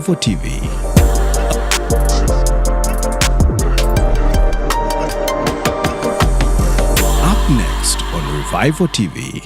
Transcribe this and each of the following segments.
Revival TV. Up next on Revival TV.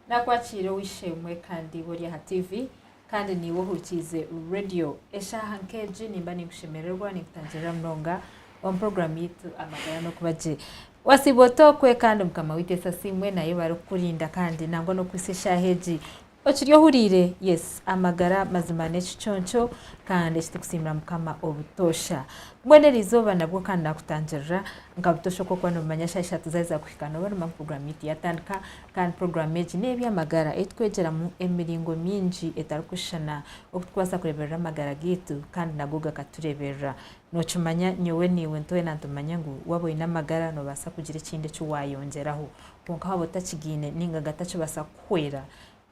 Nakwachiro wishemwe kandi buri ha TV kandi niwo hukize radio eshaha nkeje nimba nigushemererwa nikutangira mronga on program yitu amagara no kubaje wasibotokwe kandi mukama witesa simwe nayo bari kurinda kandi nangwa no kwisesha heji okiryo hurire yes amagara mazima n'ekiconco kandi ekitukusimira mukama obutosha mbonera izoba nabwo kandi nakutangira ngabutosha ko kwano manyasha eshatu zaiza kuhikana bari mu program yiti yatandika kandi program eji nebi amagara etwegera mu emiringo mingi etarukushana okutwasa kureberera amagara gitu kandi nagoga katureberera nocumanya nyowe niwe ntoye nantumanya ngo wabo ina amagara no basa kugira ikindi cyo wayongeraho konka habo takigine ninga gatacho basa kwera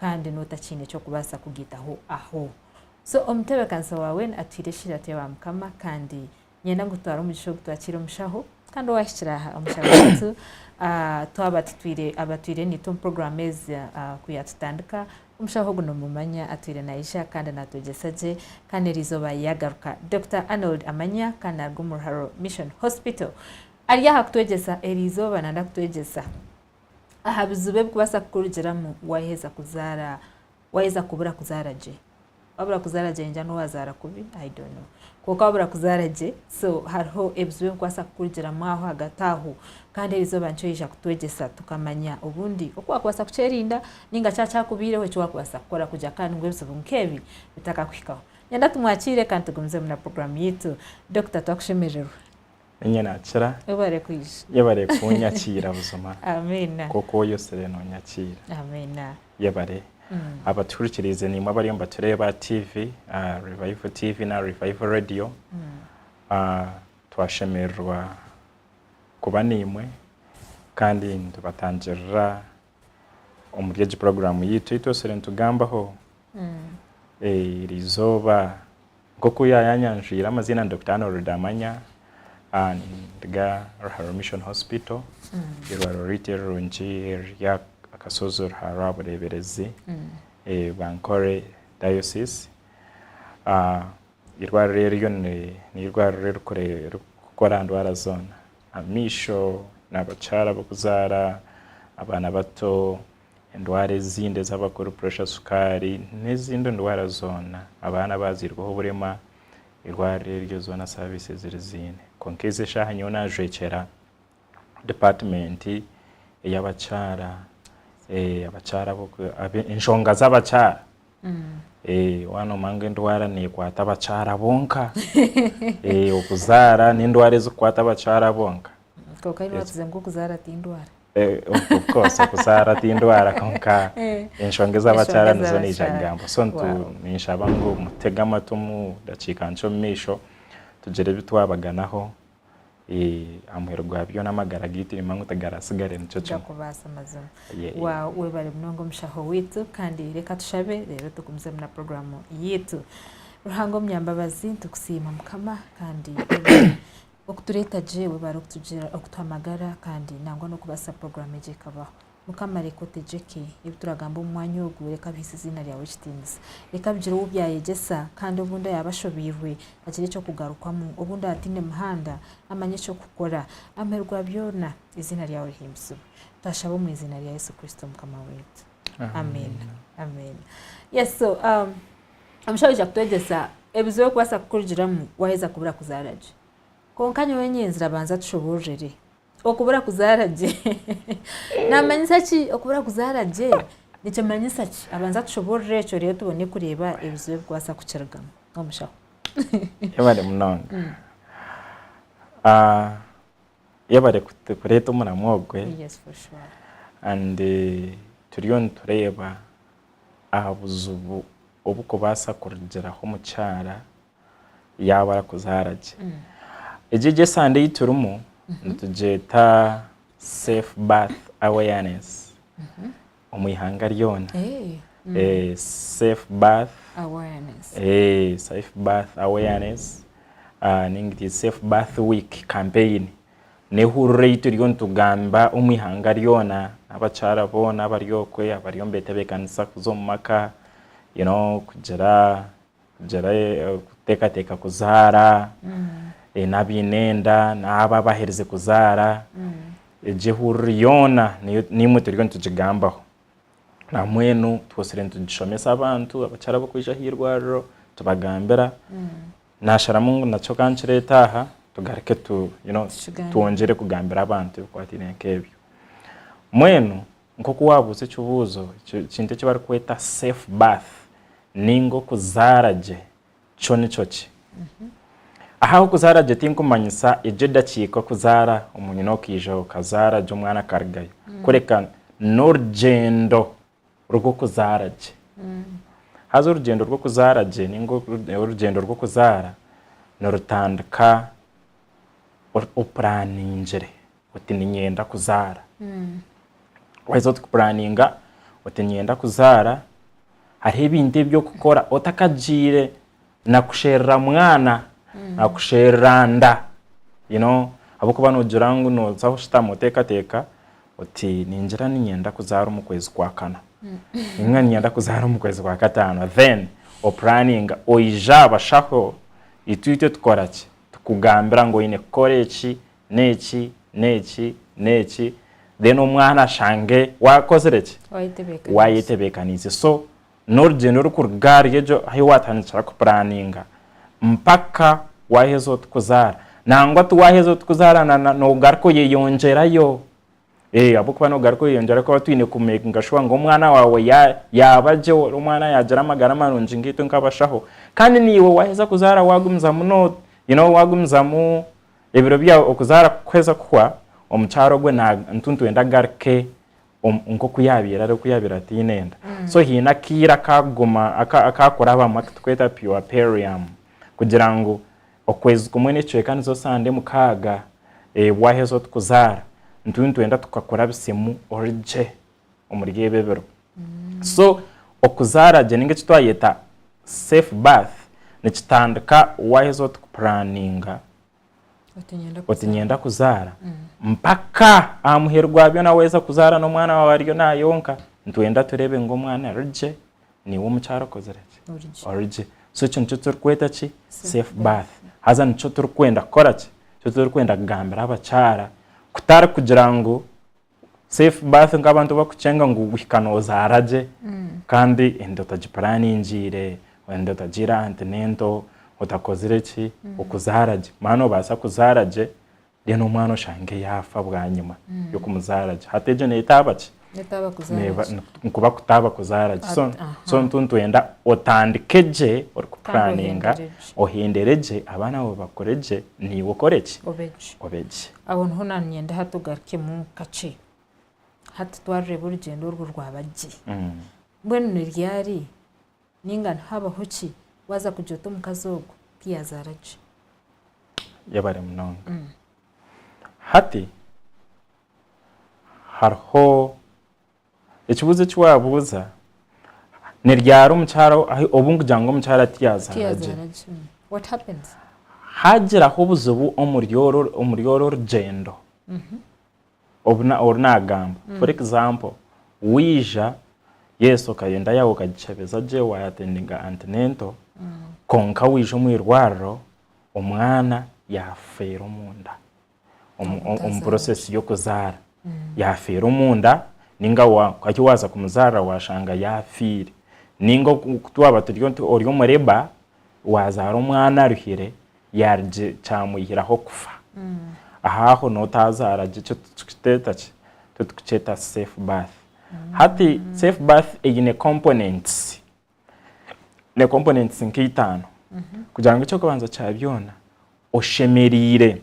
kandi notakine cyo kubasa kugitaho aho so omutebe kansa wawe atireshira tewa mukama kandi nyenda ngutwara umugisho gutwakira umushaho kandi washiraha umushaho wetu twabatwire abatwire ni tom programmers kuyatutandika umushaho guno mumanya atwire naisha kandi natogesaje kandi rizoba yagaruka Dr. Arnold Amanya kandi agumurharo Mission Hospital ariya kutwegesa erizoba nanda kutwegesa ahabuzube kubasa kurugera mu waheza kubura kuzara je wabura kuzara je njano wazara kubi I don't know kuko wabura kuzara je so hariho ebuzube kubasa kurugera mu aho hagataho kandi rizoba nco yija kutwegesa tukamanya ubundi uko akwasa kucerinda ninga caca kubireho cyo wakwasa gukora kuja kandi ngwebso bunkebi bitaka kwikaho nyanda tumwakire kandi tugumze mu program yitu Dr. Twakushemererwa Nyenakira yabare kunyakira buzoma amen koko yose reno nyakira amen yabare abaturikirize ni mwabari mbatureba TV Revival TV na Revival Radio twashemerwa kuba nimwe kandi ndubatangira umuryeje program yitu itose rentugambaho rizoba koko yayanyanjira amazina Dr. Arnold Amanya ndiga Ruharo Mission Hospital irwaro ritero nji ya akasozo Ruharo Bureberezi Bankore Diocese irwaro rero ni irwaro rero gukora ndwara zona amisho n'abacara bokuzara abana bato indwara zinde z'abakuru pressure sukari n'izindi ndwara zona abana bazirwaho burema irwara ryo zona services zirizine konkeze shaha nyona jwekera department y'abacara abacara boko inshonga z'abacara wano mange ndwara ne kwata abacara bonka okuzara n'indwara zo kwata abacara bonka koko ari batuze ngo kuzara tindwara of course kuzara tindwara konka inshonga z'abacara nizo nijangambo so nishaba ngo mutega amatumu dacika nco misho tugere bitwabaganaho amwerwa byo namagara gitiri mangu tagarasigare nico cyo kubasa mazima wa webare mnongo mshaho witu kandi reka tushabe rero tukumze mu program yitu ruhango myambabazi tukusima mukama kandi okutureta jewe bari okutugira okutamagara kandi nangwa no kubasa program je kabaho mukama reko tejeke ibturagamba umwanya wo reka bisi zina ryawe kitinza reka bigire ubyayegesa kandi ubunda yabashobirwe akire cyo kugarukwamo ubunda atine muhanda amanye cyo gukora amerwa byona izina ryawe himsu tashabo mu izina rya Yesu Kristo mukama wetu amen amen yes so amshaje kutwegesa ebizo kwasa kukurigiramu waheza kubura kuzaraje konkanye wenyenzira banza tushoborere okubura kuzaraje namanyisa ki okubura kuzaraje nice manyisa ki abanza tushoborere cyo rero tubone kureba ebizo kwasa kuceragamo ngomushaho yabare munonga yabare kureta umuna mwogwe yes for sure and turiyon tureba abuzubu obuko basa kurugeraho mucyara yabara kuzaraje ejeje sande yiturumu Tujeta safe birth awareness umuyihanga ryona safe birth awareness safe birth awareness ningiti safe birth week campaign nehurire ituryo ntugamba umwihanga ryona abacara bona baryokwe abaryo mbete bekanisa kuzomaka kugera teka kuzara nabinenda naba bahereze kuzara jehuriyona nimwe turyo ntujigambaho na mwenu twosire ntugishomesa abantu abacara bo kwija hirwariro tubagambira nashara mungu naco kanciretaha tugareke tuongere kugambira abantu kwatine nkebyo mwenu nko kuwabuze cyubuzo cinte cyo bari kweta safe birth ningo kuzaraje cyo nico ki aho kuzaraje tinkumanyisa ejeda chiko kuzara umunyu no kijo kazara jo mwana kargayo kureka norgendo rwo kuzaraje hazo urugendo rwo kuzaraje ningo urugendo rwo kuzara norutandika uplaninjere uti ninyenda kuzara waizo tukplaninga uti ninyenda kuzara hari ibindi byo gukora otakajire nakusherera mwana nakusheranda abo kuba nogirango nozaho shitamo teka uti ninjira ninyenda kuzara mu kwezi kwa kana imwe ninyenda kuzara mu kwezi kwa gatano then planning oijaba shaho itwite tukoraki tukugambira ngo ine koreki neki then umwana shange wakozereki wayitebekanize so norugendo rukurugari ejo aho watangira ku planninga mpaka wahezo tukuzara nangwa tuwahezo tukuzara no garko yeyongerayo abo kuba no garko yeyongera ko twine kumeka ngashwa ngo umwana wawe yabaje umwana yagera amagara marunji ngito nkabashaho kandi niwe waheza kuzara wagumza muno wagumza mu ebiro bya okuzara kweza kwa omucharo gwe na ntuntu enda garke unko kuyabira ari kuyabira tinenda so hina kira kaguma akakora aba tweta pure perium kugira ngo okwezi kumwe n'icyo kandi zo sande mukaga wahezo tukuzara ntuntu enda tukakora bisemu orije umurye bebero so okuzara je ninge kitwayeta safe birth nikitandika wahezo tukuplanninga otinyenda kuzara mpaka amuherwa byo naweza kuzara no mwana wawe ariyo nayonka ntwenda turebe ngo mwana arije niwo mucyaro kozereke orije so cyo turkweta ki safe birth haza nico turkwenda koraki cyo turkwenda gambira abacara kutara kugira ngo safe birth ngabantu bakucenga ngo wikanoza araje kandi endo tajiplaninjire wendo tajira antenento utakozereki ukuzaraje mano basa kuzaraje reno mwana shange yafa bwanyuma yo kumuzaraje hateje netabaci nkuba kutaba kuzaraje so ntuntu enda otandikeje orukuplanninga ohendereje abana abo bakoreje ni wokoreki obeje abon hona nyenda hatugarke mu kace hatutware burugendo rwabaje mbwenu niryari ninga habaho ki waza kujota mukazogo pia zaraje yabare munonga hati harho ikibuze cyabuza niryaro mucyaro aho obungu jango mucyara tiyazaraje what happens hagira ho buzubu omuryororo rugendo obuna gamba for example wija yeso kayenda yawo kagicebeza je wayatendinga antenento konka wije umwirwaro umwana yafera munda process yo kuzara yafera munda ninga kwaki waza kumuzara washanga yafire ningo kutwaba turyo oryo mureba wazara umwana ruhire yarje cyamuyiraho kufa ahaho notazara gice tukiteta safe birth hati safe birth ine components nk'itano kugira ngo cyo kubanza cyabyona oshemerire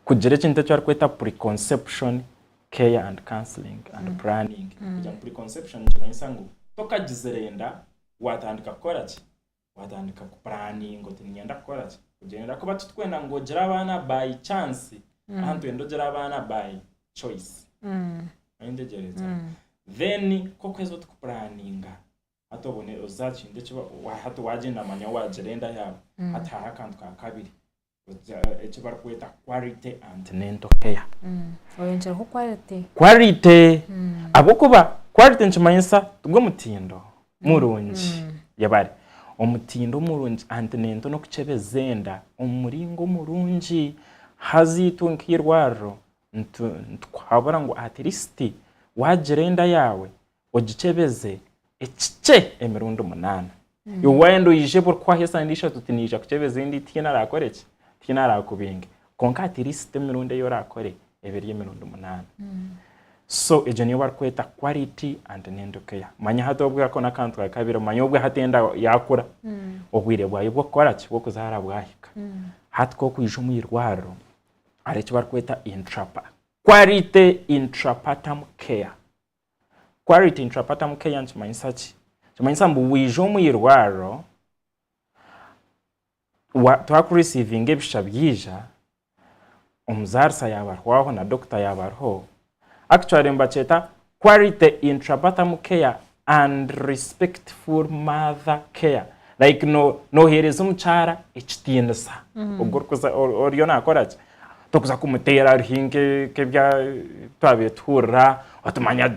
kugira kintu cyo kweta preconception care and counseling and planning kugira preconception cyangwa ngo tokagizerenda watandika koraki watandika ku planning ngo tinyenda koraki kugenda kuba tutwenda ngo gira abana by chance ahantu endo gira abana by choice aindegereza then ko kwezo tukuplanninga atobone uzakinde kiba hatu wagenda manya wagerenda yabo hataha akantu ka kabiri icyo barakwita quality antenatal care. Oyongera ko quality abo kuba quality nchimanyisa tubwo mutindo murungi yabari omutindo murungi antenatal no kuchebezenda umuringo murungi hazitunkirwaro twabara ngo at least wagerenda yawe ogichebeze ekice emirundo 8 yo wendo yije por kwahesandisha tutinija kuchebeze indi tina rakoreki tina rakubinge konka at least emirundo yo rakore eberi emirundo 8. So ejo niyo barkweta quality antenatal care. Manya hatobwa ko nakantu ka kabiri manya obwa hatenda yakura obwire bwayo bwo koraki bwo kuzara bwahika hatko kwijo mwirwaro aricyo barkweta quality intrapartum care. Quality intrapartum care nchimanyisachi chimanyisa mbu wijo mwirwaro twakureceiving ebishabyija omuzarisa yabarwaho na doctor yabarho. Actually mbacheta quality intrapartum care and respectful mother care. Like no hereza umucara ekitiinisa ogorkuza oriona akoraje tokuza kumutera ruhinge kebya twabetura otumanya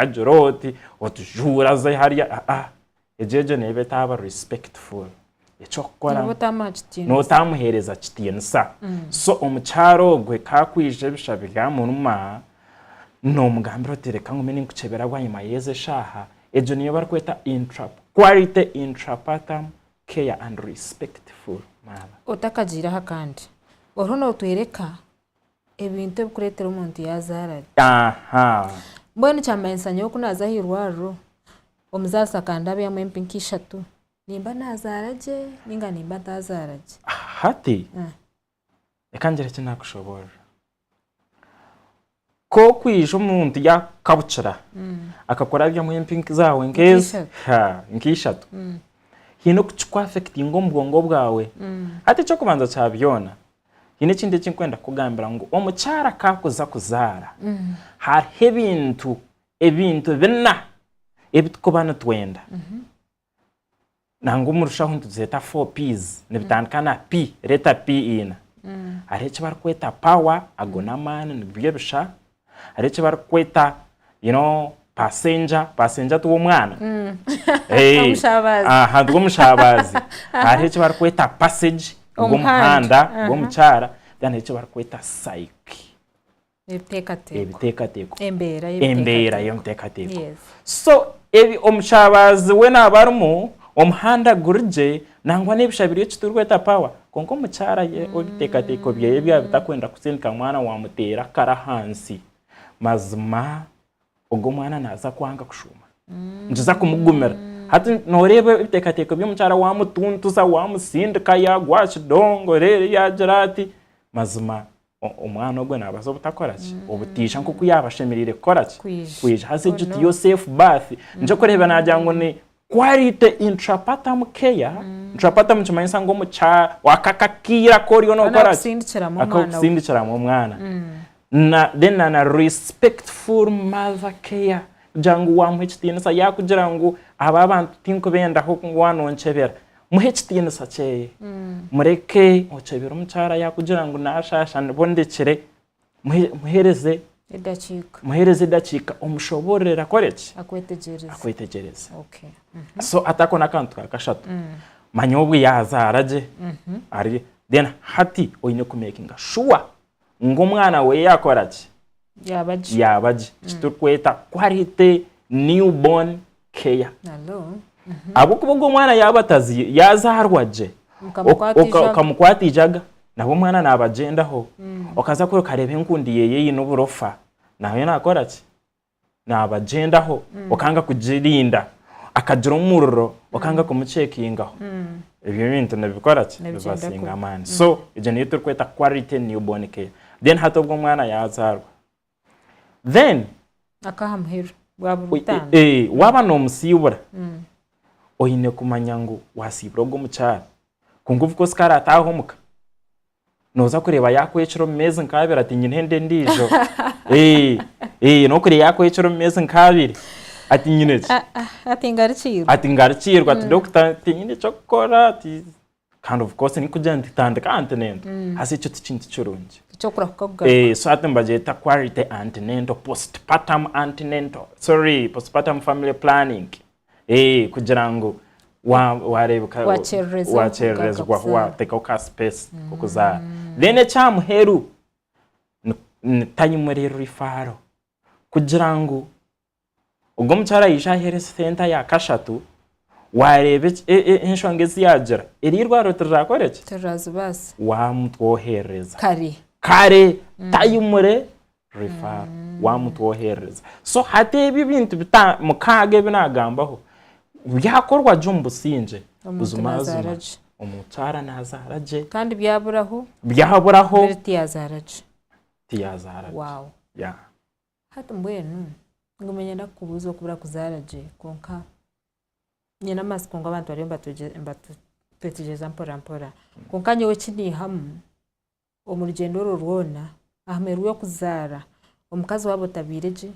joroti otujura ze hariya ejeje nebe taba respectful echo kora no tamuhereza kitiinisa. So omucharo gwe kakwije bishabiga munuma no mugambiro tereka ngumene nkuchebera gwanyuma yeze shaha ejo niyo barkweta quality intrapartum care and respectful mother. Otakagira hakandi orono twereka ebintu bikuretera umuntu yazara mbone cyamensanyo kunaza hirwaro omuzasa kandabe yamwe mpinkishatu nimba nazaraje ninga nimba tazaraje hati ekanjere kinakushobora ko kwijo umuntu yakabucira akakora bya mu impinki zawe ngeze nkishatu hino kuchukwa affecting ombwongo bwawe ati cyo kubanza cyabyona hine kindi kinkwenda kugambira ngo omucyara kakuza kuzara hari ebintu bina ebitukobana twenda nango murushaho ntuzeta 4 P's nebitandikana P leta P ina ari cyo barkweta power agona man nibye bisha ari cyo barkweta passenger tuwo mwana nduwo mushabazi ari cyo barkweta passage umuhanda wo mucyara byane cyo barkweta psyche ebitekateko embera yo mtekateko. So ebi omushabazi we nabarumu omuhanda gurje nangwa nebishabiriye kiturweta power konko mucyara ye obitekateko bye bya bitakwenda kusindika mwana wa mutera kara hansi mazima ubwo mwana naza kwanga kushuma njiza kumugumira hati norebe ibitekateko by'umucyara wa mutuntuza wa musindika ya gwashidongo rere ya jarati mazima umwana ogwe nabazo butakoraki obutisha nko kuyabashemirire koraki kwije hase juti Joseph Bath nje kureba najyango ni quality intrapartum care. Intrapartum chimanyisa ngo mucha wakakakira koriyo no koraki akosindikira mu mwana na respectful mother care jangu wa muhitiinisa yakugira ngo aba bantu tinko benda ho ngwano nchebera muhitiinisa cheye mureke ochebera umucyara yakugira ngo nashasha bondekere muhereze dachika omushoborera koreki akwetegereza. Okay. So atakona kantu kakashatu manyobwe yazaraje ari then hati oyine kumakinga sure ngo mwana we yakoraki yabaji kitukweta quality newborn care. Abo kubugo mwana yabatazi yazarwaje ukamukwatijaga nabo mwana nabagendaho okaza ko karebe nkundi yeye n'uburofa nayo nakoraki nabagendaho okanga kujirinda akagira umururo okanga kumucekingaho ibyo bintu nabikoraki bibasinga man. So ije niyo turkweta quality newborn care. Then hatobwo mwana yazarwa then akahamhero wabutana waba no musibura oyine kumanya ngo wasibura bwo mucyara kunguvu ko skara atahomuka noza kureba yakweciro meze nkabira ati nyine ndijo no kure yakweciro meze nkabiri ati nyine ati ngaricirwa ati doctor ati nyine cyo gukora ati kind of course ni kugenda itandika antenatal hasi cyo tikintu cyurungi cyo kura kugaruka so ati mbageta quality antenatal postpartum antenatal postpartum family planning kugira ngo warebuka wacherezwa wateka ka space kukuza then cyamuheru tanyumurero rifaro kugira ngo ubwo mucyara yishahere center ya kashatu warebe inshongezi yagira irirwaro turakoreke turazubase wamutwohereza kare tayumure rifaro wamutwohereza so hatebe ibintu mukaga binagambaho byakorwa jumbusinje uzumazuma umucyara nazaraje kandi byaburaho tiyazaraje wow yeah hata mbwenu ngumenya ndakubuzo kubura kuzaraje konka nyina masikonga abantu bari mbatugeza mpora konka nyewe kindi hamu omurugendo rurwona ahmeru yo kuzara omukazi wabo tabireje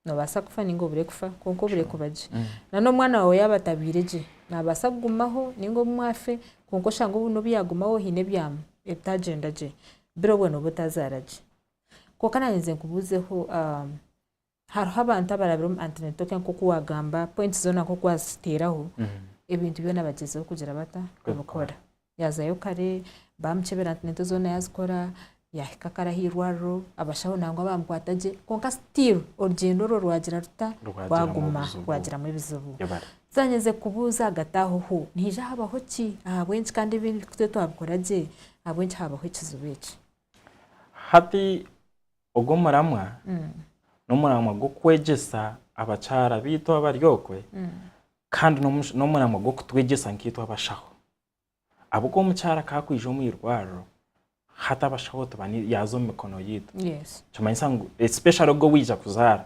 no basa kufa ningo bure kufa konko bure kubaje nano mwana wawe yabatabireje nabasa kugumaho ningo mwafe konko shango buno byagumaho hine byam etagenda je biro bweno butazaraje koka nanze kubuzeho hariho abantu abarabiro antenatal nko kuwagamba points zona nko kwasiteraho ibintu byona bagezeho kugira bata gukora yazayo kare bamchebera antenatal zona yazikora yakakara hirwaro abashaho nangwa bamkwataje konka still urugendo rwagira ruta rwaguma rwagira muri bizubu zanyeze kubuza gataho ho ntije habaho ki ahabwenshi kandi ibintu twabikoraje ahabwenshi habaho ikizubeki hati ubwo muramwa n'umuramwa go kwegesa abacara bito abaryokwe kandi n'umuramwa go kutwegesa nkito abashaho abuko mucara kakwije mu irwaro hata abashaho tubani yazo mikono yito yes chumanyisangu especially go wija kuzara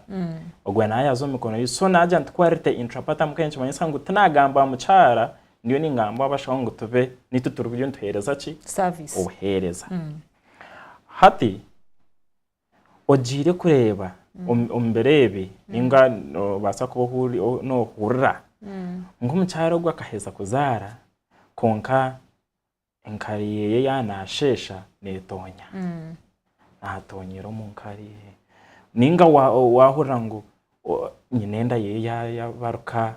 ogwe na yazo mikono yito so naja ntwarite intrapatam kenshi chumanyisangu tunagamba mucara niyo ningamba abashaho ngo tuve nituturubyo ntuhereza ki service ohereza hati ojire kureba umberebe ninga basa kubohuri no hurra ngumucyaro gwa kaheza kuzara konka enkariye yanashesha netonya natonyero munkariye ninga wahurra ngo nyinenda ye yabaruka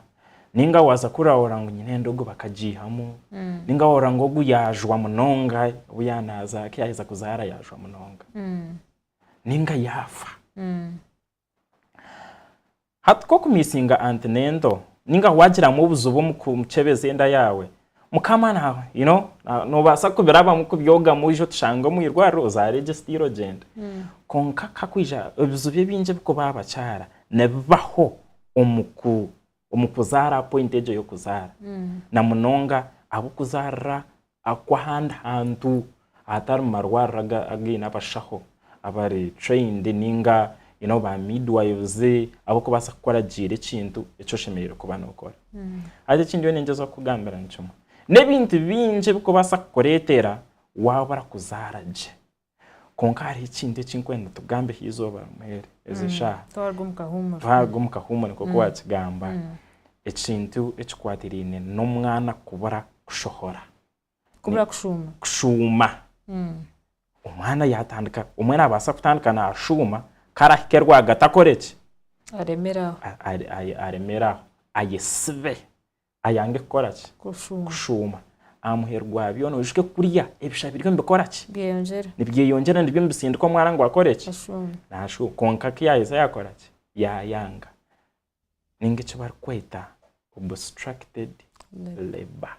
ninga waza kurawura ngo nyinenda go bakajihamu ninga wahurra ngo guyajwa munonga uyanaza kiyaheza kuzara yajwa munonga ninga yafa hatko kumisinga antenendo ninga wagira mu buzubo mucebeze enda yawe mukamana no basa kubiraba mu kubyoga mujo tushanga mu irwaro za register genda konka kakwija ubuzubye binje biko babacara nebaho umukuzara pointeje yo kuzara na munonga abukuzara akwahanda hantu atar marwaraga agina bashaho abari trained ninga ba midwives abo ko basa gukora jire kintu eco shemerero kubana ukora ade kindi yo nengezo kugambira ncuma nebintu binje biko basa kuretera wabara kuzaraje konkari kindi cinkwenda tugambe hizoba muhere ezesha twagumka huma niko kwatsigamba ekintu ekikwatirine n'umwana kubara kushohora kushuma umwana yatandika umwana abasa kutandika na shuma karahikerwa gatakoreke aremera ayesve ayange koraki kushuma amuherwa byo no jike kuriya ebishabirwe mbekoraki nibwiyongera ndibyo mbisindiko mwana ngo akoreke nashu konka kiyaheza yakoraki yanga ninge cyo barkweta obstructed labor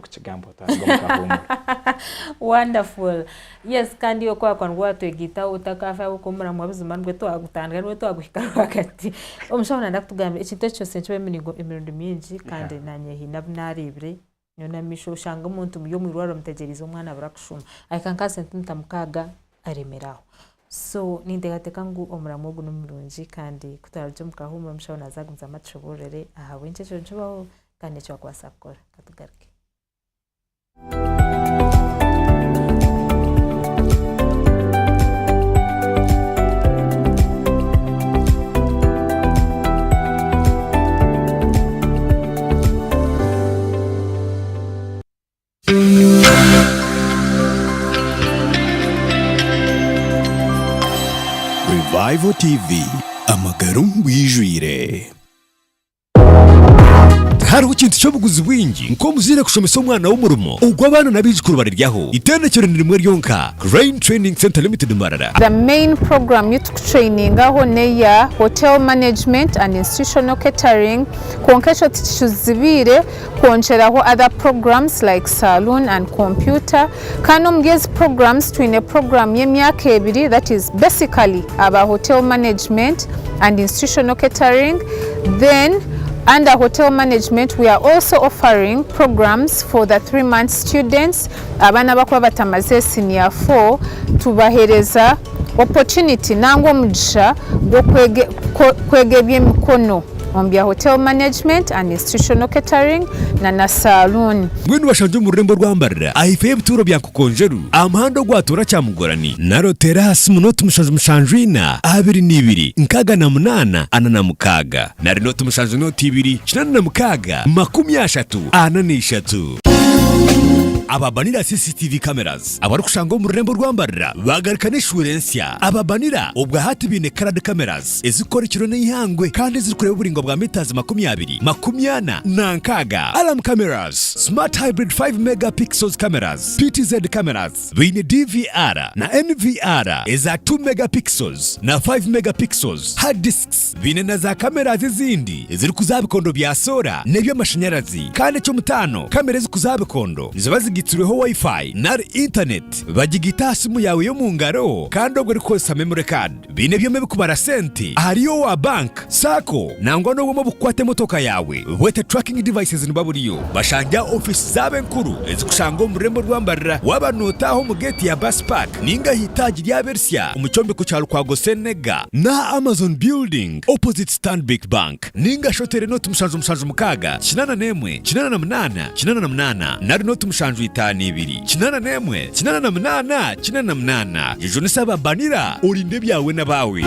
tukigambo tagomba wonderful yes kandi yo kwa ngwa twegita utakafa ukomura mu bizima ndwe to agutanga rwe to aguhikara wakati omushobora ndakutugamba ikintu cyose cyo beminigo imirundo mingi kandi nanye hinabnaribre nyona misho shanga umuntu yo mu rwaro mutegeriza umwana barakushuma ayikanka sententa mukaga aremeraho so nindegateka ngo omuramo guno murungi kandi kutarabyo mukahumura mushobora nazagunza amacoborere aha wenje cyo baho kandi cyo kwasakora katugaruke. Revival TV amagara wijwire. Hariho ikintu cyo buguzi bwingi nko muzire kushomesa umwana w'umurumo ubwo abana nabijikuru bariryaho itendekero ni rimwe ryonka Rain Training Center Limited Mbarara. The main program youth training aho neya hotel management and institutional catering konkesho tishuzibire koncheraho other programs like saloon and computer kano mgezi programs twine program y'emyaka ebiri that is basically about hotel management and institutional catering. Then under hotel management, we are also offering programs for the 3-month students. Abana bakwa batamaze senior 4 tubahereza opportunity nangwa mugisha go kwegebye mikono ombya hotel management and institutional catering na saloon. Mwenu bashanje mu rurembo rwambarira ahife y'ibituro bya kukonjeru amahando gwatura cyamugorani naro terasi munoti mushanjwina 22 nkaga na 8 anana mukaga nari noti mushanjwinoti 2 kinana na mukaga 33 ababanira CCTV cameras abari kushango mu rurembo rwambarira bagarikane shurensia ababanira ubwa hati bine karade cameras ezikora ikiro n'ihangwe kandi zirikureba uburingo bwa meters 20 nankaga alarm cameras smart hybrid 5 megapixels cameras PTZ cameras bine DVR na NVR eza 2 megapixels na 5 megapixels hard disks bine na za cameras zindi ziri kuzabikondo bya sora nebyo amashanyarazi kandi cyo mutano kamera zikuzabikondo gitsuriho wifi na internet bagigita simu yawe yo mu ngaro kandi ogwe rikosa memory card bine byo mebikubara senti hariyo wa bank sako nangwa no mu bukwate motoka yawe wete tracking devices nibaburiyo bashanja office zabe nkuru ezikushango mu rembo rwambarira wabanotaho mu gate ya bus park ninga hitaji rya Bersia umucyombe ku cyaro kwa Gosenega na Amazon building opposite Stanbic Bank ninga shotere no tumushanju mukaga 8 nari no tumushanju 5 8 jejone saba banira urinde byawe nabawe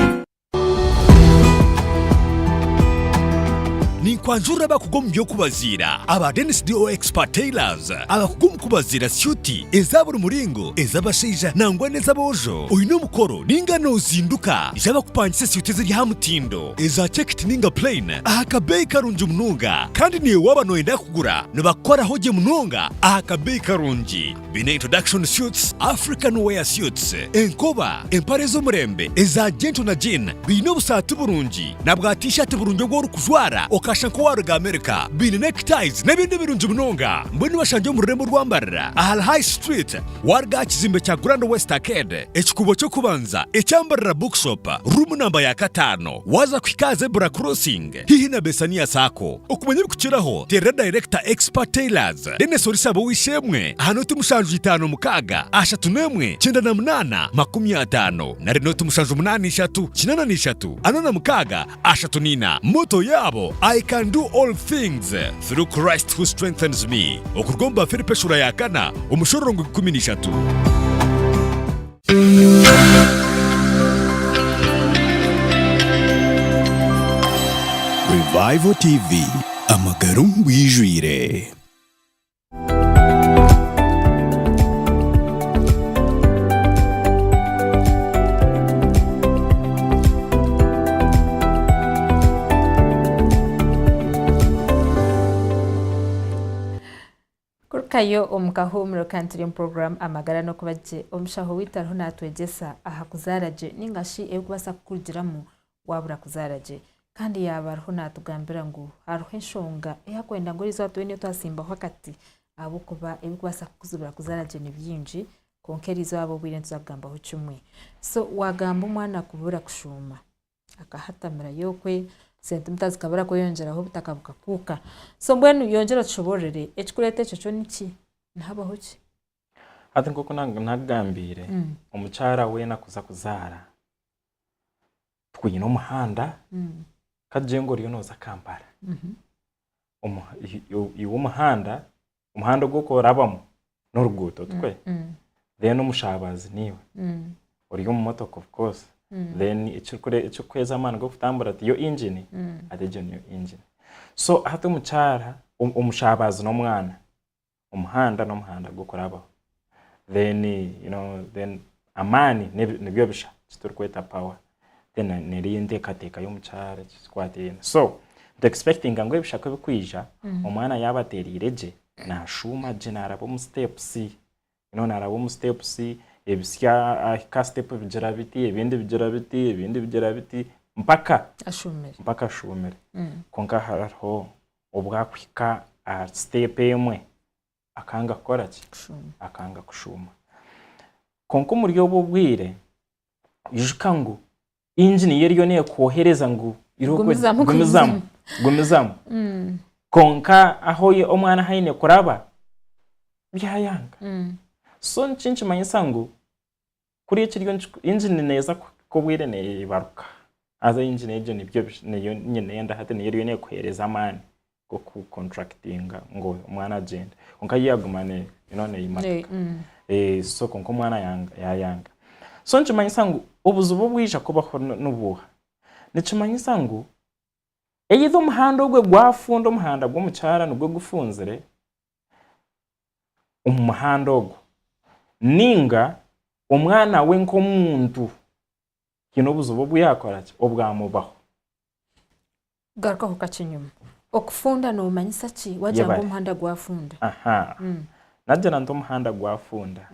ni kwanjura bakugombye kubazira aba Dennis DO Expert Tailors abakugum kubazira suti ezabura muringo ezabashija nangwa neza bojo uyu no mukoro ningano uzinduka ijaba kupangise suti ziri hamutindo eza checked ninga plain akabei karunji mununga kandi ni wabano enda kugura nabakora hoje mununga akabei karunji bine introduction suits African wear suits enkoba emparezo murembe eza gento na jean bino busatu burunji nabwa t-shirt burunjo gwo rukujwara kashanko waruga America bine neckties nebindi birunji munonga mbone bashanje mu rurembo rwambarira ahal high street warga kizimbe cya Grand West Arcade ekikubo cyo kubanza ecyambarira bookshop room number ya 5 waza kwikaze bura crossing hihi na Besania Sako ukumenye bikukiraho Terra Director Expert Tailors dene sorisabo wishemwe hano tumushanju 5 mukaga 3 98 na reno tumushanju 8 3 anana mukaga 3 moto yabo I can do all things through Christ who strengthens me. Okurgomba Filipe shura ya kana umushororo 13. Revival TV amagara wijwire. kayo omukahumuro country program amagara no kubaje omushaho witaro natwegesa aha kuzaraje ningashi ekubasa kugiramu wabura kuzaraje kandi yabarho natugambira ngo haruho enshonga eyakwenda ngo izo atwene twasimba hakati abo kuba ebikubasa kuzubura kuzaraje ni byinji konkerizo abo bwire ntuzagamba ho cyumwe so wagamba umwana kubura kushuma akahatamira yokwe sente mutazi kabara ko yongeraho butakabuka kuka so mbwenu yongera tushoborere ekikurete cyo niki ntabaho ki ati nkoko nagambire umucara we nakuza kuzara twino umuhanda kajengo riyo noza Kampala umuhanda goko rabamo n'uruguto twe then umushabazi niwe uriyo mu motoka of course then icyo kweza amana go kutambura yo engine adeje new engine so hata umucara umushabazi no mwana umuhanda n'umuhanda gukurabaho then then amani nibyo bisha kiturikweta power then nerinde kateka y'umucara kwatena so the expecting ngo bishaka bikwija umwana yabaterireje na shuma generabo mu step C narabo mu step C ebisya ka step bigira biti ibindi bigira biti mpaka ashumere konka haraho ubwakwika step emwe akanga koraki akanga kushuma konko muryo bubwire yujuka ngo engine yeriyo ne kohereza ngo gumizamu konka aho ye omwana haine kuraba byayanga so nchinchi manyisa ngo kuri ekiryo engine neza kubwire ne baruka aza engine ejo nibyo nyine yenda hate ne yeriyo ne kohereza amani go ku contracting ngo umwana agenda konka yagumane ne imatuka so konko mwana yanga so nchimanyisa ngo ubuzubu bwisha kubaho nubuha nichimanyisa ngo eyizo umuhanda ogwe gwafunda umuhanda gwo mucyara nubwo gufunzire umuhanda ogwo ninga umwana we nko muntu kino buzubu bwyakoraki obwamubaho garuka ko kacinyuma okufunda no manyisa ki waje ngo umuhanda gwafunda najya ndo umuhanda gwafunda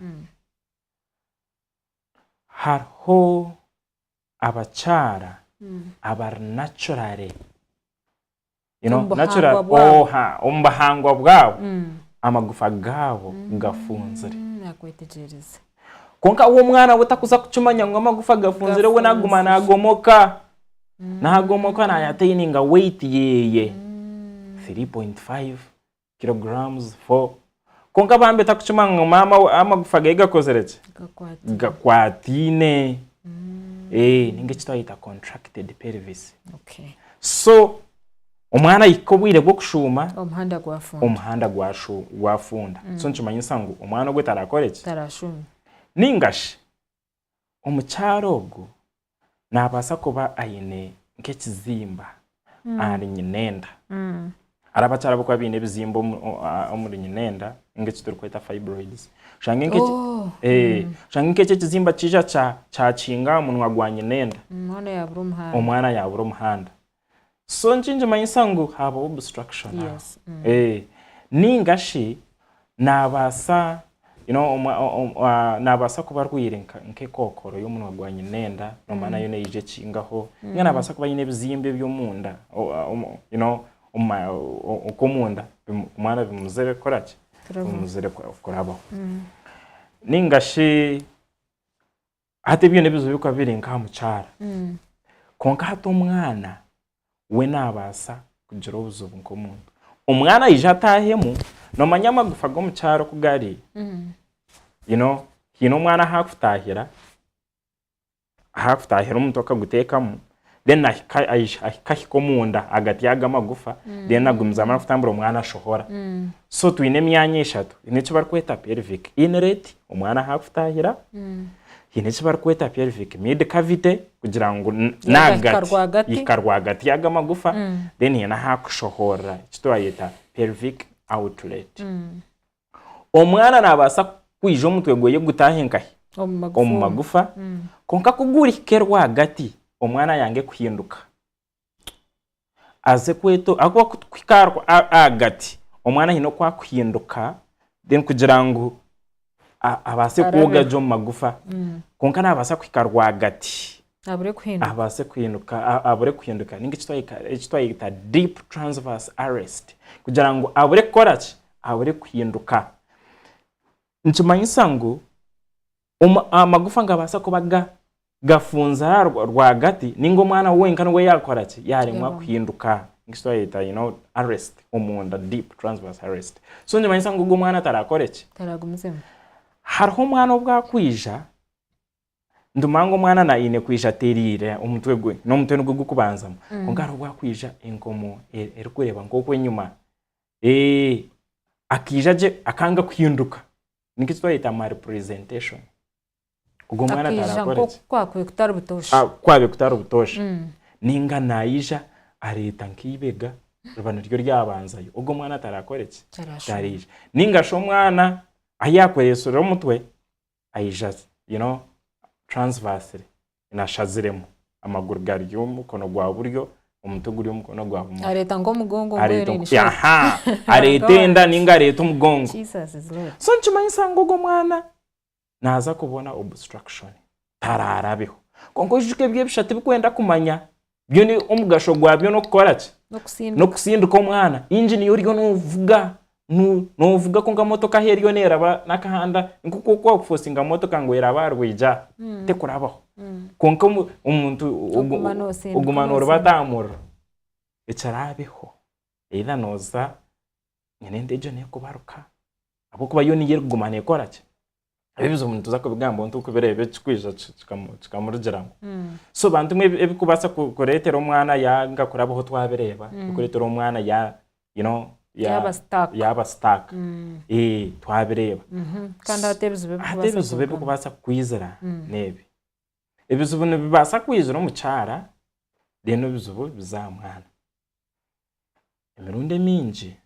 harho abacara abar naturally natural umbahangwa bwabo amagufa gabo gafunzire nakwetegereza konka uwo mwana butakuza kucumanya ngo amagufa gafunzire we naguma nagomoka nayataininga weight yeye 3.5 kilograms for konka bambe takucumanga mama amagufa gakozeretse gakwatine ninge kitayita contracted pelvis so umwana ikobwire bwo kushuma umuhanda gwafunda so ncumanyisa ngo umwana gwe tarakoreke tarashuma ningashi umucyarogo nabasa kuba ayine nk'ekizimba ari nyinenda arabacara bukwa bine bizimbo omuri nyinenda ngekiturikweta fibroids shange nk'eki kizimba kija cha chinga munwa gwa nyinenda umwana yabura umuhanda so nchinje manyisa ngo haba obstruction ningashi nabasa nabasa kuba rwirenka nk'ekokoro y'umunwa gwa nyinenda nomana yo neje chingaho nabasa kuba yine bizimbe by'umunda ukomunda umwana bimuzere koraki bimuzere kurabaho ningashi hate byo nebizo bikwa birenka mu cyara konka hato umwana we nabasa kugira ubuzubu nkomuntu umwana yije atahemu no manyamagufa go mu cyaro kugari hino umwana hakutahira umuntu akagutekamo then ahikahiko munda agati yagamagufa then agumza amara kutambura umwana ashohora so twine myanya eshatu nicyo barikweta pelvic inlet umwana hakutahira nicyo barikweta pelvic mid cavity kugira ngo nagati ikarwagati yagamagufa then yana hakushohora icyo bayita pelvic outlet umwana nabasa kwijo umutwe goye gutahenkahe omumagufa konka kugurike rwagati umwana yange kuhinduka aze kweto akwa kwikarwa agati umwana hino kwa kuhinduka then kugira ngo abase kuga jo magufa konka nabasa kwikarwa agati abase kuhinduka ninge kitwayita deep transverse arrest kugira ngo abure koraki abure kuhinduka ncumanyisa ngo amagufa ngabasa kuba gafunza rwagati ningo mwana wenka nwe yakoraki yarimwa kuhinduka ngitwayita arrest umunda deep transverse arrest so ncumanyisa ngo ugo mwana tarakoreki taragumuzemo harho umwana ubwakwija ndumango mwana na ine kwija terire umutwe gwe no mutwe nugwo kubanzamo ngaro bwakwija ingomo erikureba ngoko nyuma akijaje akanga kuhinduka nikitwayita malpresentation ugo mwana tarakoreki kwakwe kutari butosha ninga nayija areta nkibega rubano ryo ryabanzayo ubwo mwana atarakoretse Tarashoboye. tarije ningasho mwana ayakoresura umutwe ayijaze transversely inashaziremo amaguru gari y'umukono gwa buryo umutugu uri umukono gwa bumoso areta ngo mugongo areta ngwere yaha aretenda ninga areta umugongo Jesus is Lord. so nchimanye sango go mwana naza kubona obstruction tararabeho kongo jike bye bishate bikwenda kumanya byo ni umugasho gwabyo no koraki no kusinduka mwana engine yuriyo nuvuga ko ngamotoka heriyo neraba nakahanda nkuko kwa kufosinga motoka ngo erabarwija te kurabaho konko umuntu ugumanura batamura ecarabeho either noza nyene ndejo ne kubaruka abo kuba yo niye kugumane koraki abibizo umuntu uzako bigambo ntuko birebe cykwija cikamurugiramo so bantu mwe ebikubasa kuretera umwana yanga kurabaho twabereba kuretera umwana ya yaba stuck twabireba kandi hatebizo bebe kubasa kwizera nebe ebizubu bibasa kwizera mu cyara reno bizubu bizamwana emirunde minji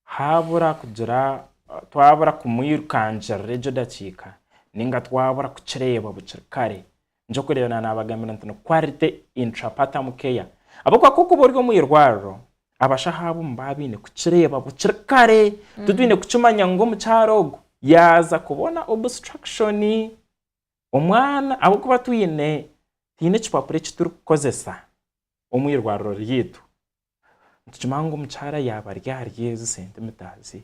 habura kugira twabura kumwirukanja rejo dacika ninga twabura kucireba bucirkare njo kureba nabagamira ntano quality intrapatam care abakwa kuko boryo mwirwaro abashahabu mbabine kucireba bucirkare tudwine kucumanya ngo mu cyarogo yaza kubona obstruction umwana abo kuba tuyine tine chipapure chiturukozesa umwirwaro ryitu tucumango mu cyara yabaryarye centimeters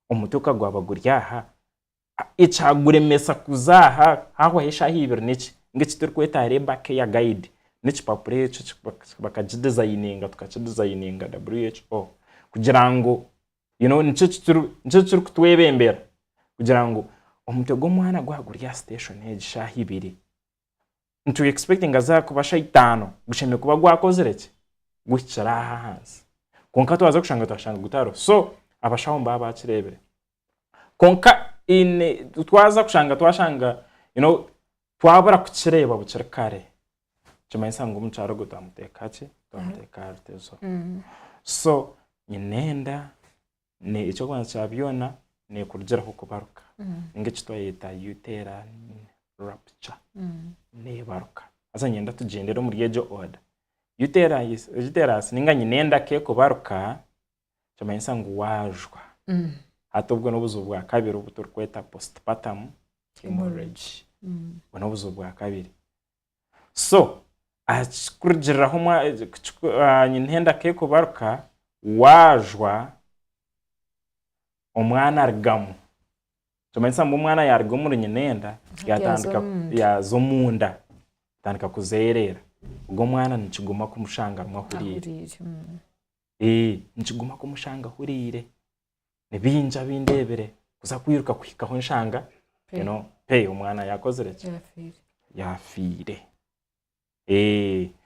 umutuka gwabaguryaha icaguremesa kuzaha aho hesha hibir niki ngichiturkweta reba ke ya guide n'ikipapure bakajidesigninga tukachidesigninga WHO kugira ngo nico kutwebembera kugira ngo umutego mwana gwagurya station age shahibiri ntu expecting aza kubasha 5 gusheme kuba gwakozereke gucara hanze konka twaza kushanga twashanga gutaro so abashaho mbaba kirebere konka ine twaza kushanga twashanga twabura kukireba bucirkare cyamaisa ngo umucaro gutamutekache tamuteka tezo so nyinenda ne icyo kwanza cyabyona ne kurugera ko kubaruka ngici twayita utera rupture ne baruka azanyenda tugendera muri yejo order uterus ninga nyinenda ke kubaruka cyamaisa ngo wajwa hatubwo n'ubuzu bwa kabiri ubuturkweta postpartum hemorrhage n'ubuzu bwa kabiri so akurugiraho nyinenda ke kubaruka wajwa umwana argamu cyamaisa ngo umwana yargamu muri nyinenda yatandika yazomunda tandika kuzerera ubwo mwana nikiguma kumushanga mwahurire nikiguma kumushanga hurire nebinja bindebere kuza kwiruka kwikaho nshanga umwana yakozereke yafire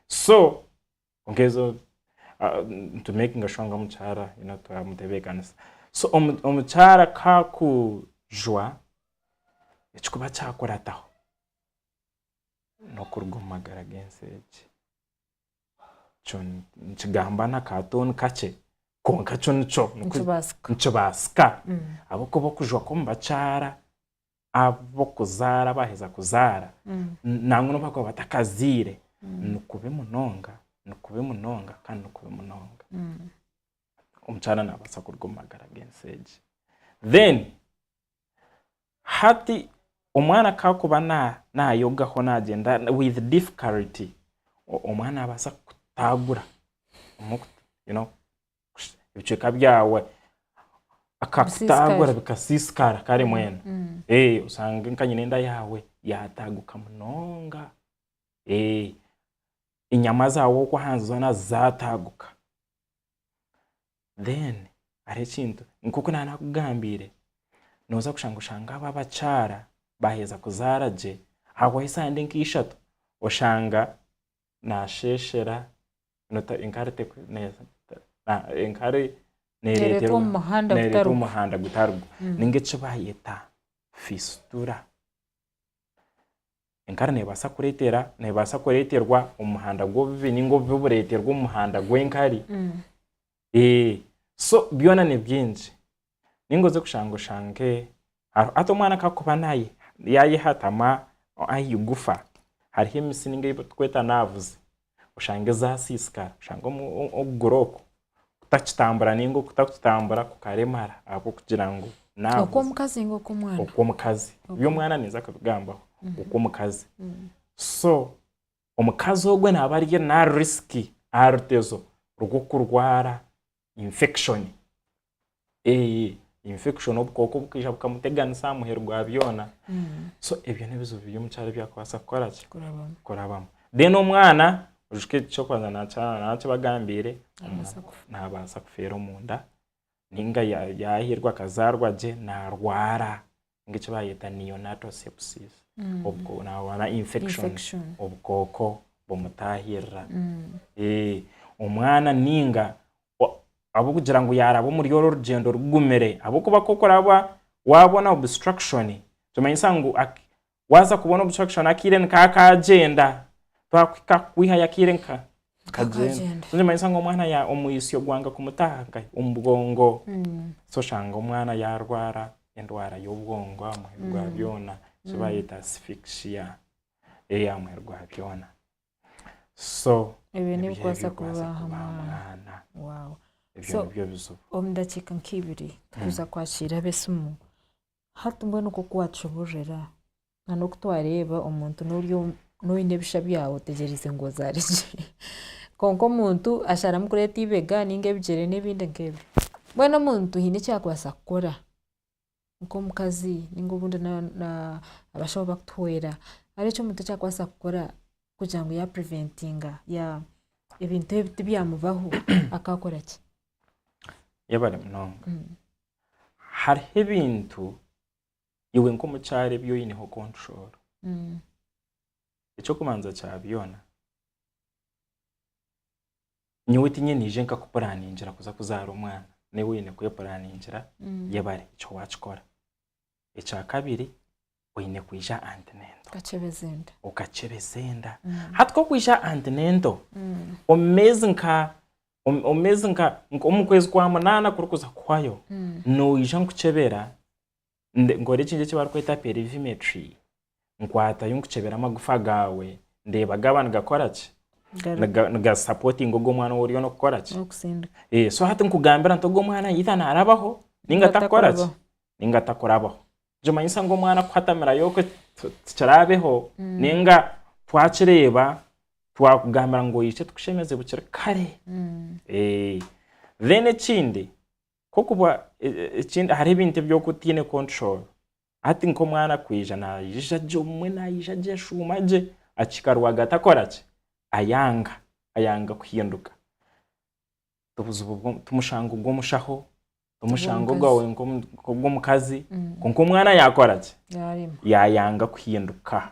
so ongezo to making a stronger muchara to amutebekana so umuchara kakujwa ekikuba cyakorataho no kurugumagara genseje nchigamba nakaton kache konka nico nchobasika abo kuba kujwa ko mbachara abo kuzara baheza kuzara nangu no bako batakazire nukube munonga kandi nukube munonga umchana nabasa kurugumagara genseje then hati umwana kakuba na yoga ho nagenda with difficulty umwana abasa kutagura ibiceka byawe akakutagura bikasiskara kare mwene usanga nkanye nenda yawe yataguka munonga inyama zawo ko hanze zona zataguka then ari kintu nkuko nanakugambire noza kushanga ababacara baheza kuzaraje hawo isande nkishatu oshanga nasheshera nota inkarete neza inkare neretero umuhanda gutarwa ningeche bayeta fistura inkare nebasa kureterwa umuhanda gwo bibi ningo bibureterwa umuhanda gwenkari so byona ni byinshi ningoze kushangoshange ato umwana kakuba naye yayihatama ayigufa hariho imisininga y'ibutweta navuze ushange za siskara ushange ogoroko kutachitambura ningo kutakutambura kukaremara abo kugira ngo navuze uko mukazi ngo kumwana uko mukazi byo mwana niza kugambaho uko mukazi so omukazi ogwe nabariye na risky artezo rugo kurwara infection infection obukoko bukija bukamuteganisa muherwa byona so ebyo nebizo by'umucyaro byakwasa gukora ki kurabamo then umwana ujuke cyo kwanza naca bagambire nabasa kufera munda ninga yahirwa kazarwa je narwara ngice bayita neonatal sepsis obwo nawana infection obukoko bomutahira umwana ninga abo kugira ngo yarabo muri yoro rugendo rugumere abo kuba kokoraba wabona obstruction tumanyisa ngo waza kubona obstruction akiren kakagenda twakwika kwiha yakirenka kagenda tumanyisa ngo umwana ya omuyisyo gwanga kumutanga umbgongo so shanga umwana yarwara endwara y'ubwongo amahirwa byona kibayita asphyxia amahirwa byona so ibintu kwasa kubaha mwana wow ibyo nibyo bizuba omudakika nk'ibiri tuza kwakira besumu hatumbwe no kukwacubujera nano kutwareba umuntu n'uryo bisha byawo tegereze ngo zarije konko muntu ashara mukureta ibega ninge bigere n'ibindi nkebe bwana muntu hine cyakwasa gukora uko mukazi ningo bundi na abashaho bakutwera aricyo muntu cyakwasa gukora kugira ngo ya preventinga ya ibintu byamubaho akakora ki yabare mnonga hariho ibintu iwe nko mucyare byo yineho control icyo kumanza cyabyona niwe tinye nije nka kupuraningira kuza kuzara umwana newe yine kuye puraningira yabare icyo wacikora icya kabiri wine kwija antenendo ukachebezenda hatko kwija antenendo omezi nka omukwezi kwa munana kurukuza kwayo no ija nkuchebera ngore kinje cyo barkweta perimetry nkwata yunkuchebera amagufa gawe ndeba gabana gakora ki nga supporting go mwana wori no gukora ki so hati nkugambira ntogo mwana yitana arabaho ninga takora ki ninga takorabaho jomanyisa ngo mwana kwatamira yoko cyarabeho ninga twakireba twakugambira ngo yice tukushemeze bukire kare then ekindi kokuba ekindi hari ibintu byo kutine control ati nko mwana kwija na yija jomwe na yija je shumaje achikarwa gatakora ki ayanga kuhinduka tubuzubu tumushanga ubwo mushaho umushango gawe ngo mukazi konko mwana yakora ki yayanga kuhinduka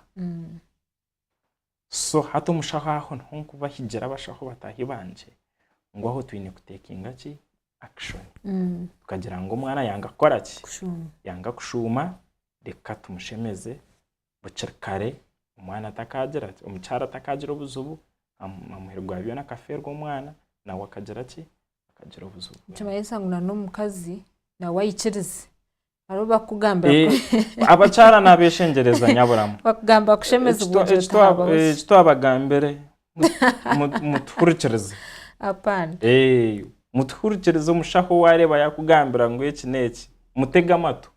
so hato mushaho nko bahigera bashaho batahibanje ngo aho twine kutekinga ki action tukagira ngo mwana yanga akora ki yanga kushuma reka tumushemeze bucirkare umwana atakagira umucyara atakagira ubuzubu amuherwa byo na kaferwa umwana nawe akagira ki akagira ubuzubu cymayisa ngo no mukazi nawe ayikirize aro bakugambira abacara nabeshengereza nyaburamo bakugamba kushemeza ubuje cyo abagambere muturikirize apana muturikirize umushaho wareba yakugambira ngo iki neki mutega amato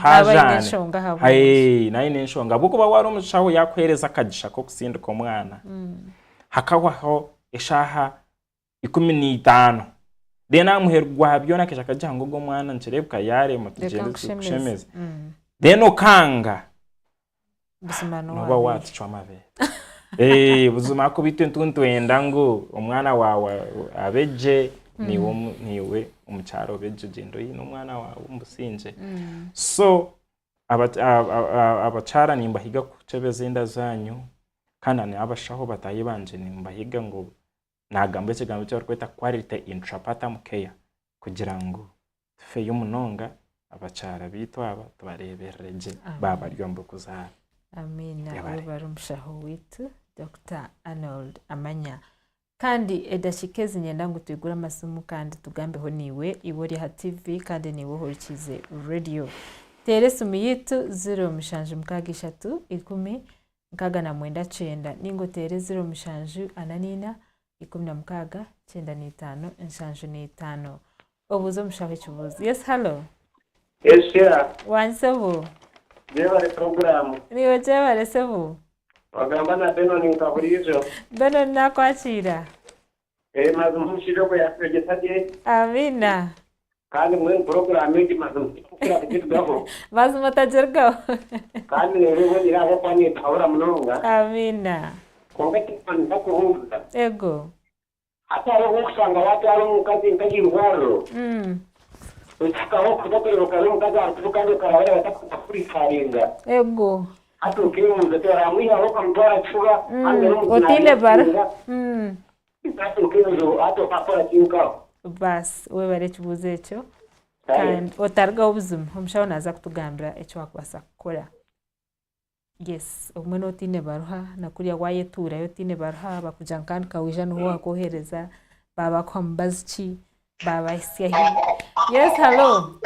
hajane nayo n'inshonga buko ba wari umushaho yakwereza akagisha ko gusinduka umwana hakawaho eshaha 15 dena muherwa byo nakesha kajango go mwana ncerebwa yare mutugende kushemeza deno kanga bisimano wa watu chwamabe buzuma ko bitentwenda ngo umwana wawe abeje niwe umucyaro beje gendo yino umwana wawe umbusinje so abacara nimba higa kucebeza inda zanyu kana abashaho batayibanje nimba higa ngo nagambe kigambo cyo kwita quality intrapartum care kugira ngo tufe y'umunonga abacara bitwa aba tubarebereje baba ryombo kuzara amina barumushaho witu Dr. Arnold Amanya kandi edashikeze nyenda ngo tuyigura amasumu kandi tugambeho niwe ibori ha TV kandi niwe horikize radio tere sumu yitu 0 10 9 ningo tere 0 ananina 16 95 5 obuzo mshawe chubuzi. Yes, hello. Yes, yeah. Wansebu. Jewale programu. Niwe jewale sebu. Wagamba na Beno ni nkaburizo. Beno nakwachira. Mazumushiro ko yakwegetaje. Amina. Kandi mwe programu iki mazumushiro kitugabo. Mazumutajergo. Kandi rero iraho kwani tawura munonga. Amina. Kongeti kwanda kuhunza. Ego. Hata roho kusanga watu alo mukazi nkaji ruhoro. Utakaho kudokero karo mukazi arukando karawera batakuri karinga. Ego. Hata ukimuza tera mwiha ho kamtora chuba angero otile bar. Hata ukimuza hata pakora kinka. Bas we bare chubuze echo. Kandi otarga obuzum homshaona aza kutugambira echo akwasa kukora. Yes, omwene otine baruha nakuria wayetura yotine baruha bakujankana kawisha no wakohereza baba kwa mbazichi baba isyahi. Yes, hello.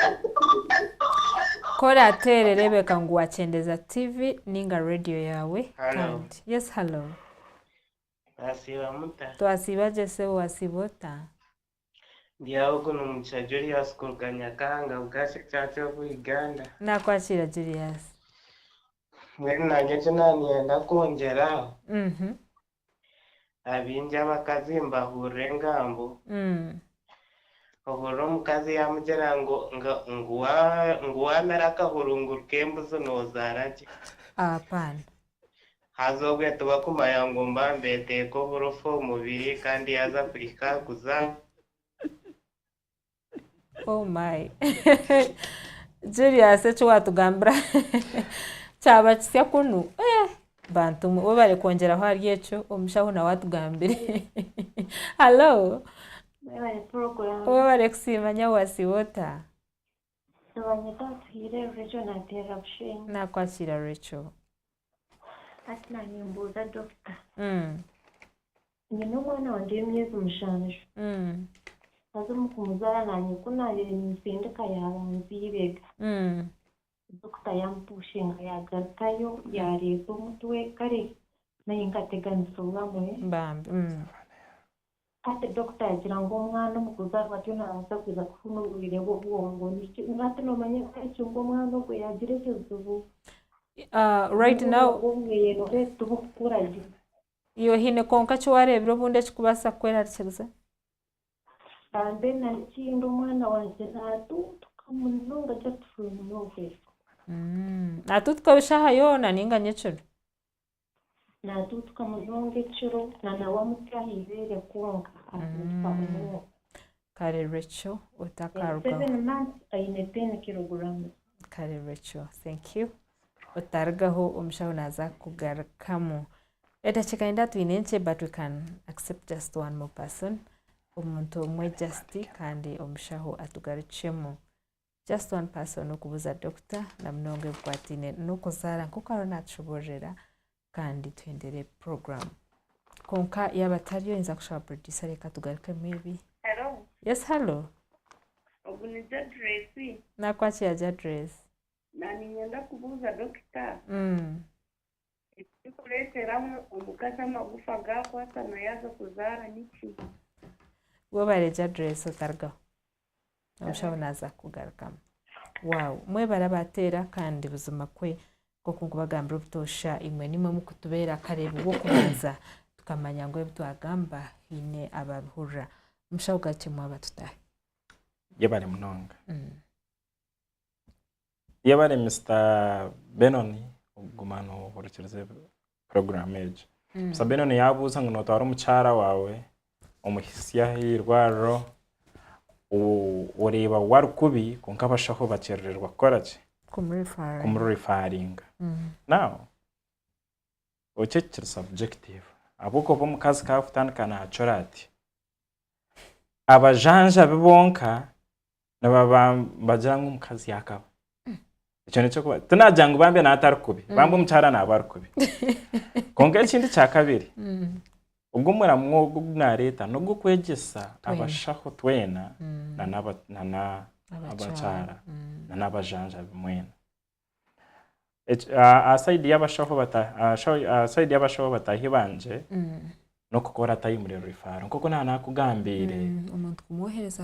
Kora tere Rebecca nguwachendeza TV ninga radio yawe. Hello. Yes, hello. Asiba muta. Twasibaje se wasibota. Ndiyaho kuno muchajuri ya school Kanyakanga ukashe chacho ku Uganda. Nakwachira Julius. Mwene nanyeche nanienda konjera. Abinja bakazimba hurengambo. Ohoro mukazi yamugera ngo nguwa meraka hurunguruke mbuzo nozaraje. Apana. Hazogwe tuba kumayango mbambete ko burofo mubiri kandi yaza Afrika kuza. Oh my. Julius echo watugambra. Chaba kisya kunu. Bantu we bari kongera ho ari echo omushaho na watugambire. Hello. Wewe program. We bari kusimanya wasibota. Abanyita twire Rachel na interruption. Nakwachira Rachel. Atna nimbuza doctor. Nyina mwana wanje emyezi mushanju. Azumu kumuzara nanye kunabire nimpindika yabanzibega. Doctor yampushinga yagarkayo yarezo mutwe kare naye ngateganisa ubwamwe. Bambi. Ate doctor yagira ngo umwana mukuzara batyo naza kuza kufunurire bo bwongo niki ngate no manye icyo ngo umwana gwe yagire cyo right now ubwiye no resto bukuraje. Iyo hine konka cyo warebro bunde kikubasa kwera cyeze. Ambe na chindo mwana wanje natu tukamunonga just from nowhere. Natutko bishaha yona ninga nyechuru. Natu tukamunonga chiro na nawamutahirere konka amufamu. Kare Rachel utakaruga. 7 months aine 10 kilograms. Kare Rachel, thank you. Utargaho umshaho naza kugarakamu. Eta chikainda twinenche but we can accept just one more person. Umuntu umwe justi kandi umshaho atugaricemo. Just one person ukubuza doctor na mnonge bwatine nuko zara nkuko arona chuborera kandi twendere program. Konka yabatariyo inza kushaba producer reka tugarike maybe. Hello. Yes, hello. Ogunija Tracy. Nakwachira address. Na ninyenda kubuza doctor. Ikuleteramu omukazi amagufa gakwata nayaza kuzara niki. Wobareja address otarga. Namushaho naza kugarukamo. Wow, mwe barabatera kandi buzima kwe koko kubagambira ubutosha imwe nimwe mu kutubera kareba uwo kubanza tukamanya ngo bitwagamba hine ababihura. Mushaho gakemwa abatutahe. Yebare munonga. Yebare Mr. Benoni gumano horikirize program age. Mr. Benoni yabuza ngo notwara umucara wawe umuhisiya hirwaro ureba warukubi kunkabashaho bacerererwa koraje kumurifaringa. Now ochekira subjective abuko bo mukazi kafutandikana achorati abajanja bibonka nababajanga umukazi yakaba icyo nicyo kuba tunajanga bambe na atarukubi bambe umucara na abarukubi konke ikindi cya kabiri ubwo muramwogo na leta no gukwegesa abashaho twena na abacara na nabajanja bimwena aside y'abashaho batahibanje no kukora tayi muri rifaro nkoko nakugambire umuntu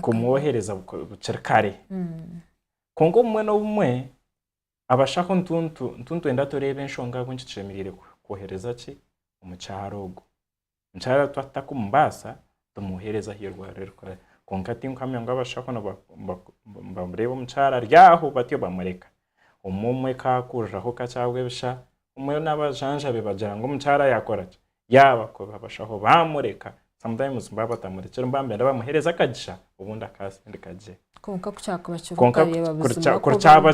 kumwohereza bucerkare kongo mwe no bumwe abashaho ntuntu enda turebe nshonga gwinchicemirire kohereza ki umucarogo nchara twatakumbasa tumuhereza hirwa rero konkati nkamye ngabashaho no bamureba umucara ryaho batyo bamureka umumwe kakuraho kacabwebisha umwe n'abajanja bebajara ngo umucara yakora yaba ko babashaho bamureka sometimes babatamurikira mbambe bamuhereza akagisha ubundi akasende kaje konka kuchaka bacurukariye babuzima kurchaba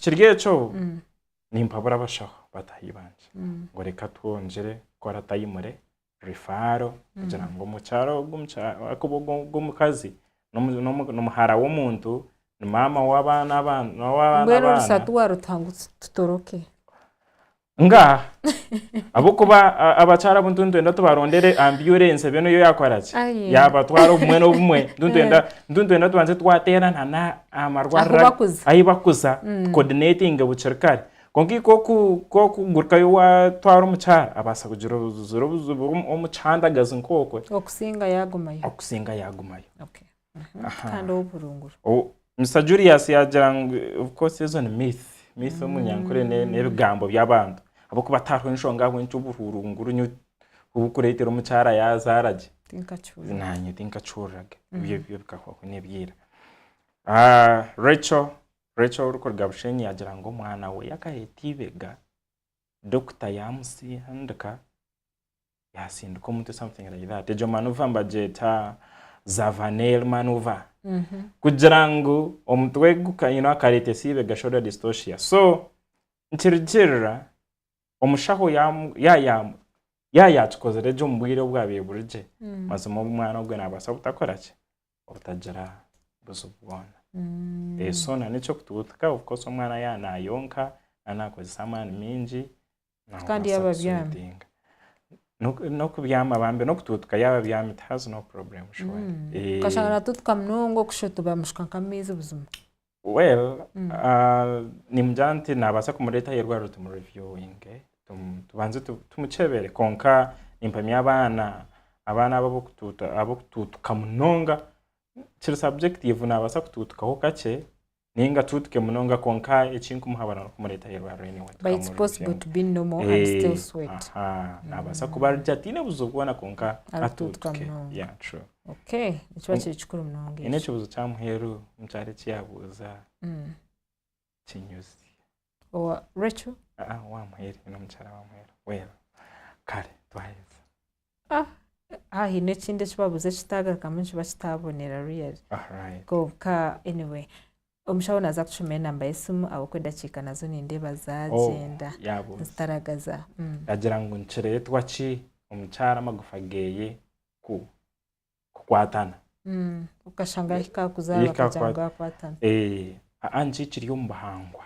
kirgecho nimpabura bashaho batahibanje ngo reka twonjere kora tayimure rifaro kugira ngo umucaro gumukazi no muhara w'umuntu ni mama w'abana mbere rusatu warutangutse tutoroke nga abo kuba abacara buntundu enda tubarondere ambulance beno yo yakwaraje yaba twara umwe no bumwe ndundu enda tubanze twaterana na amarwara ayibakuza coordinating bucerkari konki ko kugurka yo twara umucara abasa kugira uzuro umucanda gazinkoko okusinga yagumayo okay kandi oburunguru Mr. Julius yagira of course is on myth umunyankore n'ebigambo by'abantu abo kuba taho nshonga nk'uburunguru ubukuretera umucara yazaraje tinkacuraga ibyo bikakwa nebyira Rachel urukorga bushenyi yagira ngo mwana we yakahitibega Dr. Yamsi handaka yasinduka umuntu something like that ejo manuva mbajeta Zavanel manuva kugira ngo omutwe gukayino akarete sibe gashora dystocia so ntirigirira omushaho yayatukoze rejo mbwire bwabiye burije mazumo umwana ogwe nabasa butakorake obutajira buzubona sona nico kutubuka of course umwana yanayonka anakoze samani minji kandi yababyama no kubyama bambe no kututuka yaba byama it has no problem sure kashara tutuka mnongo kushoto bamushkanka mizi buzuma well nimjanti nabasa kumureta yerwa rutum reviewing tubanze tumucebere konka impamya abana abo kututuka mnonga kiri subjective nabasa kututuka ho kace ninga tutke munonga konka echinku muhabana kumureta yerwa anyway but it's possible to be normal and still sweat nabasa kubarja tine buzobona konka atutke yeah true okay nicho chikuru mnonge ine chibuzo chamuheru mchare chiyabuza chinyuzi o Rachel wamuheri no mchara wamuheru well kare twaheza hine chinde chibabuze chitaga kamunchi bachitabonera real right go ka anyway omushaho za kuchumena namba yesimu abakwenda chika nazo ninde bazagenda staragaza agira ngo nchere twachi omuchara magufageye kukwatana ukashanga ikakuzaba kujanga kwatana anje kiri yombahangwa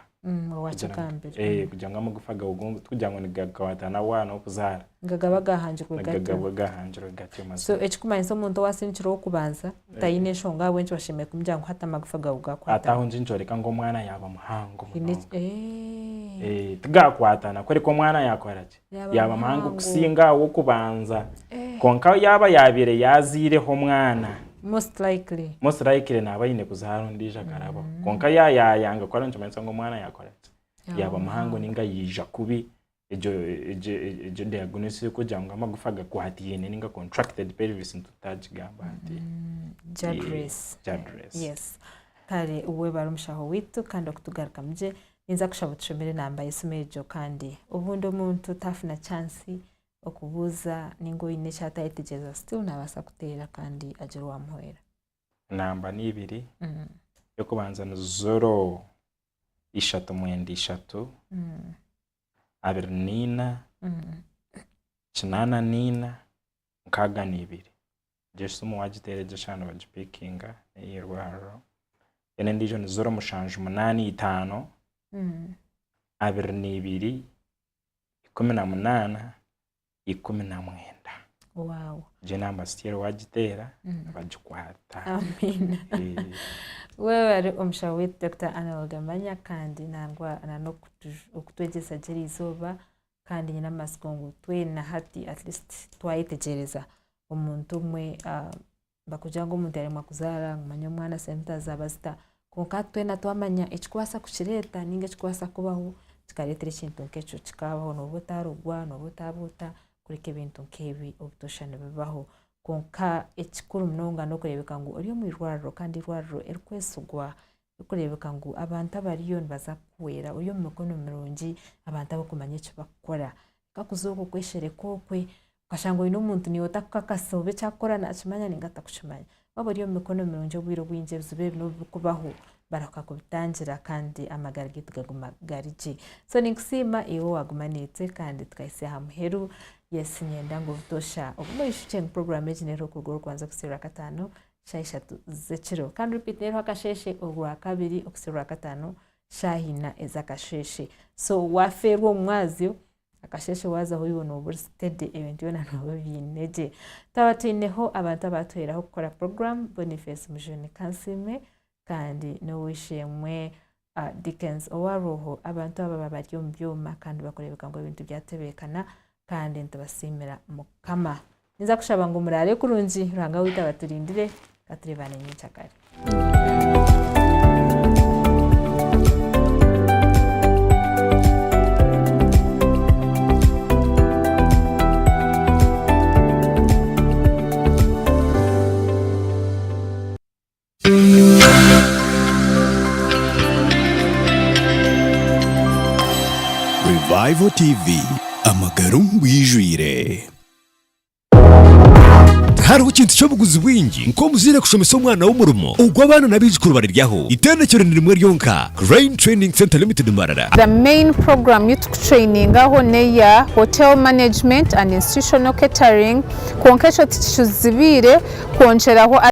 wachikambira kujanga magufaga ugongo tujanga ni gagawatana wana okuzara gagabaga hanjiro gati so echikumanyiso umuntu wasinchiro okubanza tayine shonga wenchi washime kumjango hata magufaga ugakwata ataho njinjoreka ngo mwana yaba muhango tugakwatana kwere ko mwana yakoraje yaba muhango kusinga wo kubanza konka yaba yabire yazireho mwana most likely nabayine kuzaharo ndija karabo konka yanga kwara njumanisa ngo mwana yakoraje yaba muhango ninga yija kubi ejo diagnosis ko janga magufaga kwatiyene ninga contracted pelvis into touch gamba ati jadress yes kare uwe barumshaho witu kandi okutugaruka mje ninza kushabutushemere namba yesimejo kandi ubundi umuntu tafuna chance okubuza ningo ine chata etegeza still nabasa kutera kandi ajero wamuhera namba ni 2 yo kubanza no 0 ishatu mwendi ishatu abiri nina chinana nina nkaga ni 2 jesu mu wagitereje shano bagipikinga yirwaro ene ndijo ni 0 mushanju 8 5 abiri ni 2 18 19 wow je n'amasitero wagitera abagikwata amina wewe ari omushawe Dr. Arnold Amanya kandi nangwa no okutwegesa jeri izoba kandi nyina masikongo twena hati at least twayitegereza omuntu umwe bakugira ngo umuntu arimo kuzara ngumanya umwana senta zabasta konka twena twamanya ekikwasa kukireta ninga ekikwasa kubaho kikaretera ekintu nk'ekyo kikabaho n'obutarugwa n'obutabuta kureka ebintu nk'ebi obutoshane bibaho konka ekikuru munonga n'okurebeka ngu ori omu irwariro kandi irwariro erikwesugwa okurebeka ngu abantu abariyo nibaza kuwera ori omu mikono mirungi abantu abakumanya eki bakukora kakuzoka okweshereka okwe ukashanga oyine omuntu niwe otakukakasa oba ekyakukora nakimanya ninga atakukimanya waba ori omu mikono mirungi obwire obwingi ebizibu ebi n'obikubaho baraka kubitangira kandi amagara gitu gaguma gari gye so ninkusiima iwe wagumanitse kandi tukaise aha muheru yes nyenda ngo butosha obumwishuke program eginero okuguru kwanza kusira 5 shaishatu z'ekiro kandi repeat nero akasheshe ogwa kabiri okusira 5 shahina ezakasheshe so waferwa omwazyo akasheshe waza hoyo no steady event yona no bineje tawatineho abantu abatweraho gukora program Boniface Mujoni Kansime kandi no wishemwe Dickens owaroho abantu aba bari mu byuma kandi bakorebeka ngo ibintu byatebekana kandi ntabasimira mukama niza kushaba ngo murare kurunji ranga wita baturindire katuribane nyicakare Revival TV amagaro wijwire hariho ikintu cy'obuguzi bwingi nko muzire kushomesa omwana w'umurumo ubwo abana n'abijukuru bariryaho itendekero ni rimwe ryonka Rain Training Center Limited Mbarara. The main program y'utukutrainingaho neya hotel management and institutional catering konkesho tishuzibire koncheraho